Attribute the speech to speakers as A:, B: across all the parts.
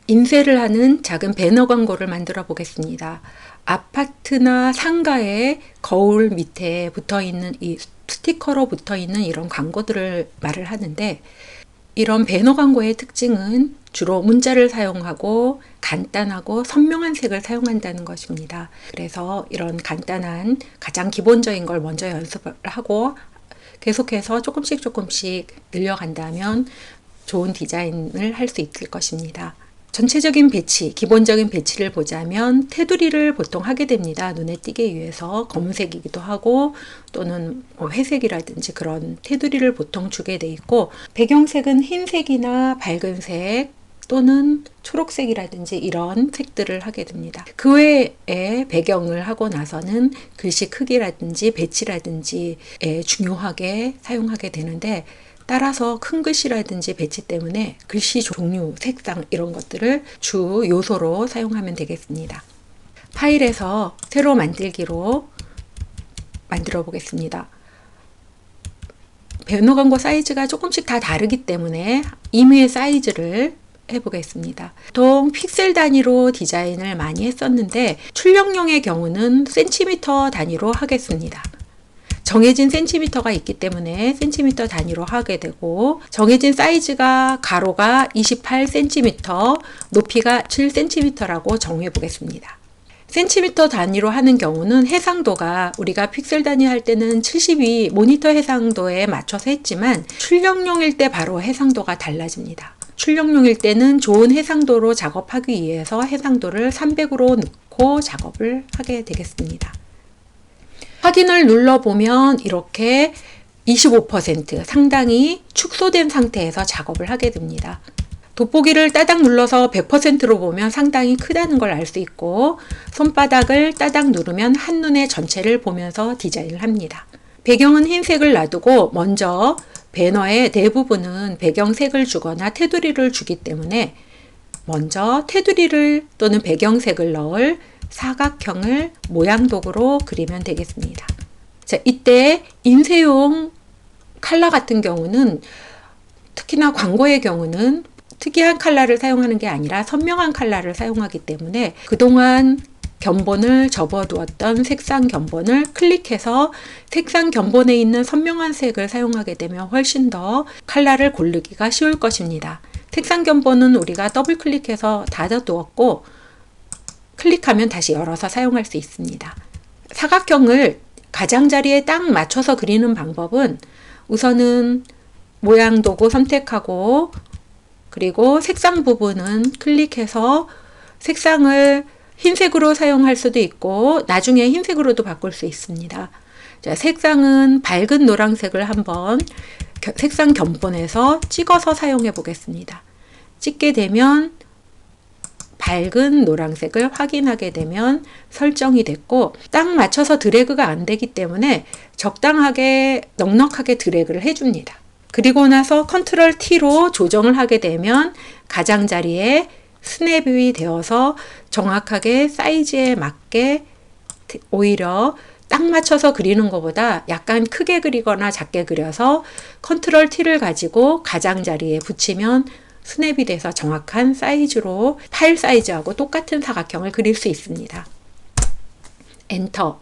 A: 인쇄를 하는 작은 배너 광고를 만들어 보겠습니다. 아파트나 상가의 거울 밑에 붙어 있는 이 스티커로 붙어 있는 이런 광고들을 말을 하는데, 이런 배너 광고의 특징은 주로 문자를 사용하고 간단하고 선명한 색을 사용한다는 것입니다. 그래서 이런 간단한 가장 기본적인 걸 먼저 연습을 하고 계속해서 조금씩 늘려간다면 좋은 디자인을 할 수 있을 것입니다. 전체적인 배치, 기본적인 배치를 보자면 테두리를 보통 하게 됩니다. 눈에 띄게 위해서 검은색이기도 하고 또는 회색이라든지 그런 테두리를 보통 주게 돼 있고, 배경색은 흰색이나 밝은색 또는 초록색이라든지 이런 색들을 하게 됩니다. 그 외에 배경을 하고 나서는 글씨 크기라든지 배치라든지 중요하게 사용하게 되는데, 따라서 큰 글씨라든지 배치 때문에 글씨 종류, 색상 이런 것들을 주 요소로 사용하면 되겠습니다. 파일에서 새로 만들기로 만들어 보겠습니다. 배너 광고 사이즈가 조금씩 다 다르기 때문에 임의의 사이즈를 해보겠습니다. 보통 픽셀 단위로 디자인을 많이 했었는데 출력용의 경우는 센티미터 단위로 하겠습니다. 정해진 센티미터가 있기 때문에 센티미터 단위로 하게 되고, 정해진 사이즈가 가로가 28cm, 높이가 7cm라고 정해 보겠습니다. 센티미터 단위로 하는 경우는 해상도가 우리가 픽셀 단위 할 때는 72 모니터 해상도에 맞춰서 했지만 출력용일 때 바로 해상도가 달라집니다. 출력용일 때는 좋은 해상도로 작업하기 위해서 해상도를 300으로 넣고 작업을 하게 되겠습니다. 확인을 눌러보면 이렇게 25% 상당히 축소된 상태에서 작업을 하게 됩니다. 돋보기를 따닥 눌러서 100%로 보면 상당히 크다는 걸 알 수 있고, 손바닥을 따닥 누르면 한눈에 전체를 보면서 디자인을 합니다. 배경은 흰색을 놔두고 먼저 배너의 대부분은 배경색을 주거나 테두리를 주기 때문에 먼저 테두리를 또는 배경색을 넣을 사각형을 모양 도구로 그리면 되겠습니다. 자, 이때 인쇄용 컬러 같은 경우는, 특히나 광고의 경우는 특이한 컬러를 사용하는 게 아니라 선명한 컬러를 사용하기 때문에 그동안 견본을 접어두었던 색상 견본을 클릭해서 색상 견본에 있는 선명한 색을 사용하게 되면 훨씬 더 컬러를 고르기가 쉬울 것입니다. 색상 견본은 우리가 더블 클릭해서 닫아두었고 클릭하면 다시 열어서 사용할 수 있습니다. 사각형을 가장자리에 딱 맞춰서 그리는 방법은 우선은 모양 도구 선택하고, 그리고 색상 부분은 클릭해서 색상을 흰색으로 사용할 수도 있고 나중에 흰색으로도 바꿀 수 있습니다. 자, 색상은 밝은 노란색을 한번 색상 견본에서 찍어서 사용해 보겠습니다. 찍게 되면 밝은 노란색을 확인하게 되면 설정이 됐고, 딱 맞춰서 드래그가 안 되기 때문에 적당하게 넉넉하게 드래그를 해줍니다. 그리고 나서 컨트롤 T로 조정을 하게 되면 가장자리에 스냅이 되어서 정확하게 사이즈에 맞게, 오히려 딱 맞춰서 그리는 것보다 약간 크게 그리거나 작게 그려서 컨트롤 T를 가지고 가장자리에 붙이면 스냅이 돼서 정확한 사이즈로 파일 사이즈하고 똑같은 사각형을 그릴 수 있습니다. 엔터.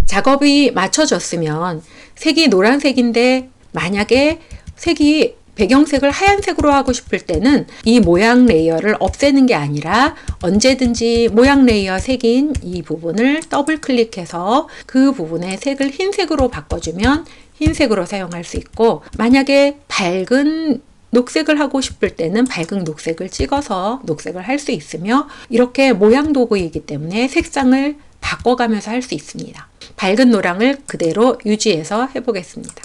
A: 작업이 맞춰졌으면 색이 노란색인데 만약에 색이 배경색을 하얀색으로 하고 싶을 때는 이 모양 레이어를 없애는 게 아니라 언제든지 모양 레이어 색인 이 부분을 더블 클릭해서 그 부분의 색을 흰색으로 바꿔주면 흰색으로 사용할 수 있고, 만약에 밝은 녹색을 하고 싶을 때는 밝은 녹색을 찍어서 녹색을 할 수 있으며, 이렇게 모양 도구이기 때문에 색상을 바꿔가면서 할 수 있습니다. 밝은 노랑을 그대로 유지해서 해보겠습니다.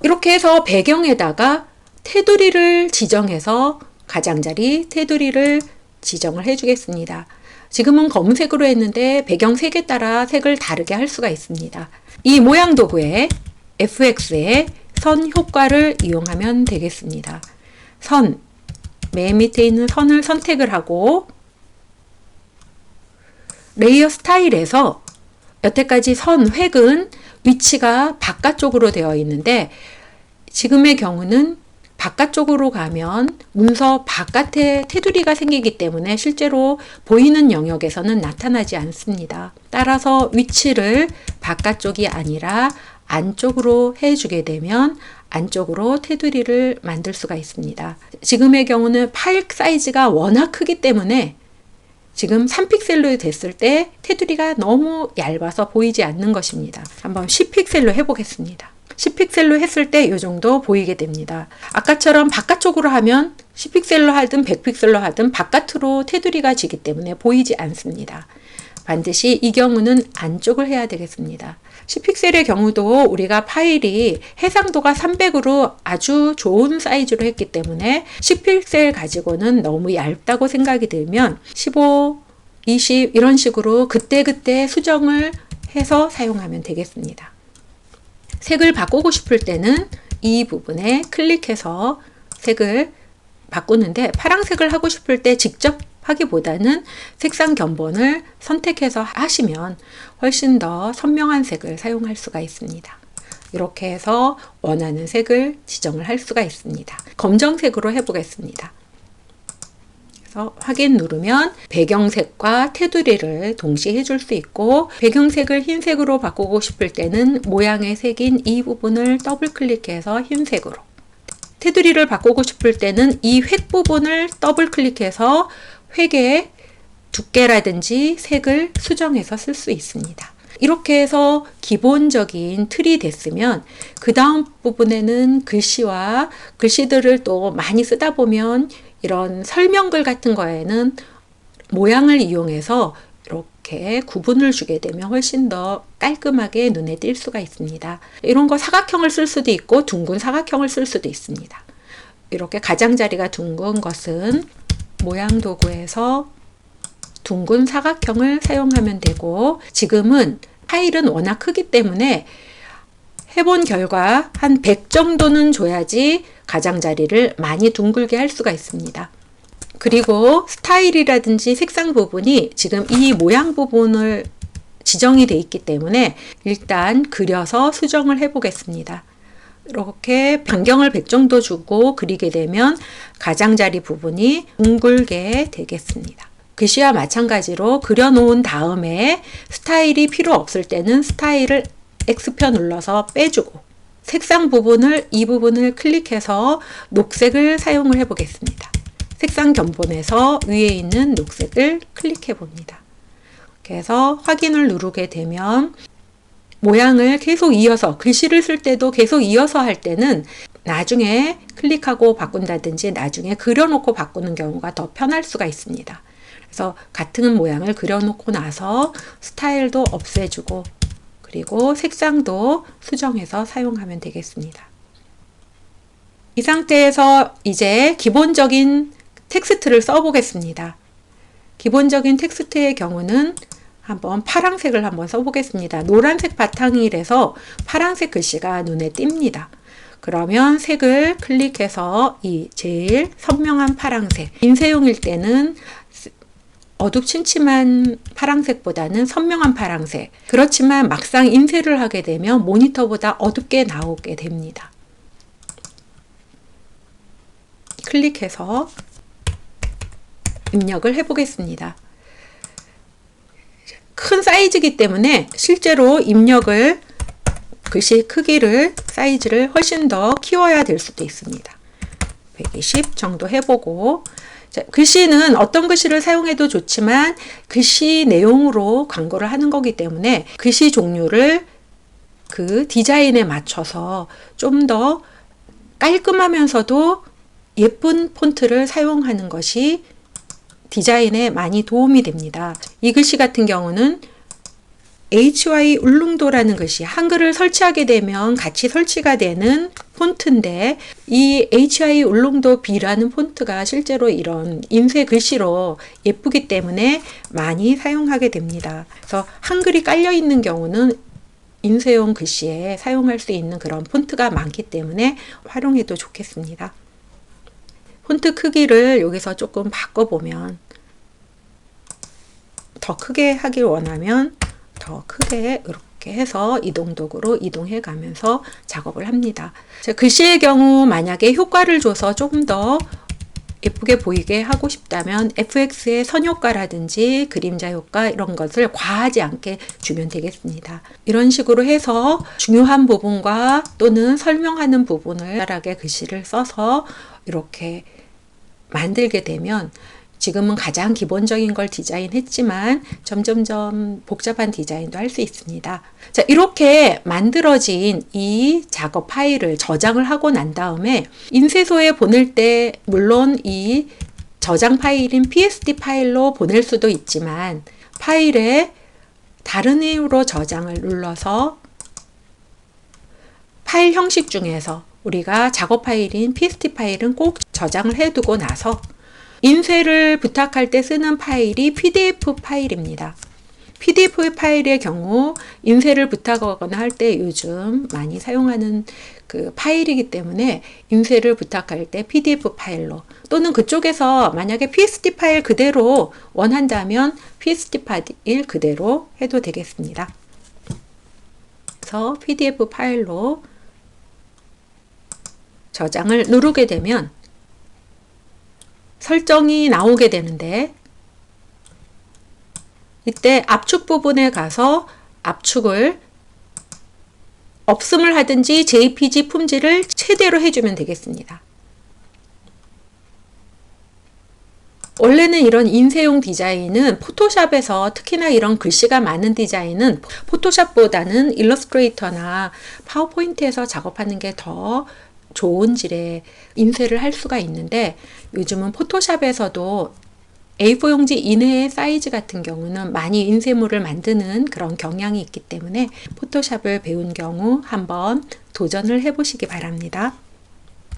A: 이렇게 해서 배경에다가 테두리를 지정해서 가장자리 테두리를 지정을 해주겠습니다. 지금은 검은색으로 했는데 배경색에 따라 색을 다르게 할 수가 있습니다. 이 모양 도구에 FX에 선 효과를 이용하면 되겠습니다. 선, 맨 밑에 있는 선을 선택을 하고 레이어 스타일에서 여태까지 선 획은 위치가 바깥쪽으로 되어 있는데 지금의 경우는 바깥쪽으로 가면 문서 바깥에 테두리가 생기기 때문에 실제로 보이는 영역에서는 나타나지 않습니다. 따라서 위치를 바깥쪽이 아니라 안쪽으로 해주게 되면 안쪽으로 테두리를 만들 수가 있습니다. 지금의 경우는 파일 사이즈가 워낙 크기 때문에 지금 3픽셀로 됐을 때 테두리가 너무 얇아서 보이지 않는 것입니다. 한번 10픽셀로 해보겠습니다. 10픽셀로 했을 때 이 정도 보이게 됩니다. 아까처럼 바깥쪽으로 하면 10픽셀로 하든 100픽셀로 하든 바깥으로 테두리가 지기 때문에 보이지 않습니다. 반드시 이 경우는 안쪽을 해야 되겠습니다. 10픽셀의 경우도 우리가 파일이 해상도가 300으로 아주 좋은 사이즈로 했기 때문에 10픽셀 가지고는 너무 얇다고 생각이 들면 15, 20 이런 식으로 그때그때 수정을 해서 사용하면 되겠습니다. 색을 바꾸고 싶을 때는 이 부분에 클릭해서 색을 바꾸는데 파란색을 하고 싶을 때 직접 하기보다는 색상 견본을 선택해서 하시면 훨씬 더 선명한 색을 사용할 수가 있습니다. 이렇게 해서 원하는 색을 지정을 할 수가 있습니다. 검정색으로 해보겠습니다. 그래서 확인 누르면 배경색과 테두리를 동시에 해줄 수 있고 배경색을 흰색으로 바꾸고 싶을 때는 모양의 색인 이 부분을 더블 클릭해서 흰색으로 테두리를 바꾸고 싶을 때는 이 획 부분을 더블 클릭해서 획의 두께라든지 색을 수정해서 쓸 수 있습니다. 이렇게 해서 기본적인 틀이 됐으면 그 다음 부분에는 글씨와 글씨들을 또 많이 쓰다 보면 이런 설명글 같은 거에는 모양을 이용해서 이렇게 구분을 주게 되면 훨씬 더 깔끔하게 눈에 띌 수가 있습니다. 이런 거 사각형을 쓸 수도 있고 둥근 사각형을 쓸 수도 있습니다. 이렇게 가장자리가 둥근 것은 모양 도구에서 둥근 사각형을 사용하면 되고 지금은 파일은 워낙 크기 때문에 해본 결과 한 100 정도는 줘야지 가장자리를 많이 둥글게 할 수가 있습니다. 그리고 스타일이라든지 색상 부분이 지금 이 모양 부분을 지정이 되어 있기 때문에 일단 그려서 수정을 해 보겠습니다. 이렇게 반경을 100 정도 주고 그리게 되면 가장자리 부분이 둥글게 되겠습니다. 글씨와 마찬가지로 그려놓은 다음에 스타일이 필요 없을 때는 스타일을 X표 눌러서 빼주고 색상 부분을 이 부분을 클릭해서 녹색을 사용을 해 보겠습니다. 색상 견본에서 위에 있는 녹색을 클릭해 봅니다. 그래서 확인을 누르게 되면 모양을 계속 이어서 글씨를 쓸 때도 계속 이어서 할 때는 나중에 클릭하고 바꾼다든지 나중에 그려놓고 바꾸는 경우가 더 편할 수가 있습니다. 그래서 같은 모양을 그려놓고 나서 스타일도 없애주고 그리고 색상도 수정해서 사용하면 되겠습니다. 이 상태에서 이제 기본적인 텍스트를 써보겠습니다. 기본적인 텍스트의 경우는 한번 파란색을 한번 써보겠습니다. 노란색 바탕이라서 파란색 글씨가 눈에 띕니다. 그러면 색을 클릭해서 이 제일 선명한 파란색, 인쇄용일 때는 어둡침침한 파란색보다는 선명한 파란색. 그렇지만 막상 인쇄를 하게 되면 모니터보다 어둡게 나오게 됩니다. 클릭해서 입력을 해보겠습니다. 큰 사이즈이기 때문에 실제로 입력을 글씨 크기를 사이즈를 훨씬 더 키워야 될 수도 있습니다. 120 정도 해보고 자, 글씨는 어떤 글씨를 사용해도 좋지만 글씨 내용으로 광고를 하는 거기 때문에 글씨 종류를 그 디자인에 맞춰서 좀 더 깔끔하면서도 예쁜 폰트를 사용하는 것이 디자인에 많이 도움이 됩니다. 이 글씨 같은 경우는 HY 울릉도라는 글씨, 한글을 설치하게 되면 같이 설치가 되는 폰트인데 이 HY 울릉도 B라는 폰트가 실제로 이런 인쇄 글씨로 예쁘기 때문에 많이 사용하게 됩니다. 그래서 한글이 깔려 있는 경우는 인쇄용 글씨에 사용할 수 있는 그런 폰트가 많기 때문에 활용해도 좋겠습니다. 폰트 크기를 여기서 조금 바꿔보면 더 크게 하길 원하면 더 크게 이렇게 이렇게 해서 이동도구로 이동해 가면서 작업을 합니다. 글씨의 경우 만약에 효과를 줘서 조금 더 예쁘게 보이게 하고 싶다면 FX의 선효과라든지 그림자 효과 이런 것을 과하지 않게 주면 되겠습니다. 이런 식으로 해서 중요한 부분과 또는 설명하는 부분을 간단하게 글씨를 써서 이렇게 만들게 되면 지금은 가장 기본적인 걸 디자인했지만 점점점 복잡한 디자인도 할 수 있습니다. 자, 이렇게 만들어진 이 작업 파일을 저장을 하고 난 다음에 인쇄소에 보낼 때 물론 이 저장 파일인 PSD 파일로 보낼 수도 있지만 파일에 다른 이유로 저장을 눌러서 파일 형식 중에서 우리가 작업 파일인 PSD 파일은 꼭 저장을 해두고 나서 인쇄를 부탁할 때 쓰는 파일이 PDF 파일입니다. PDF 파일의 경우 인쇄를 부탁하거나 할 때 요즘 많이 사용하는 그 파일이기 때문에 인쇄를 부탁할 때 PDF 파일로 또는 그쪽에서 만약에 PSD 파일 그대로 원한다면 PSD 파일 그대로 해도 되겠습니다. 그래서 PDF 파일로 저장을 누르게 되면 설정이 나오게 되는데 이때 압축 부분에 가서 압축을 없음을 하든지 JPG 품질을 최대로 해주면 되겠습니다. 원래는 이런 인쇄용 디자인은 포토샵에서 특히나 이런 글씨가 많은 디자인은 포토샵보다는 일러스트레이터나 파워포인트에서 작업하는 게 더 좋은 질의 인쇄를 할 수가 있는데 요즘은 포토샵에서도 A4 용지 이내의 사이즈 같은 경우는 많이 인쇄물을 만드는 그런 경향이 있기 때문에 포토샵을 배운 경우 한번 도전을 해보시기 바랍니다.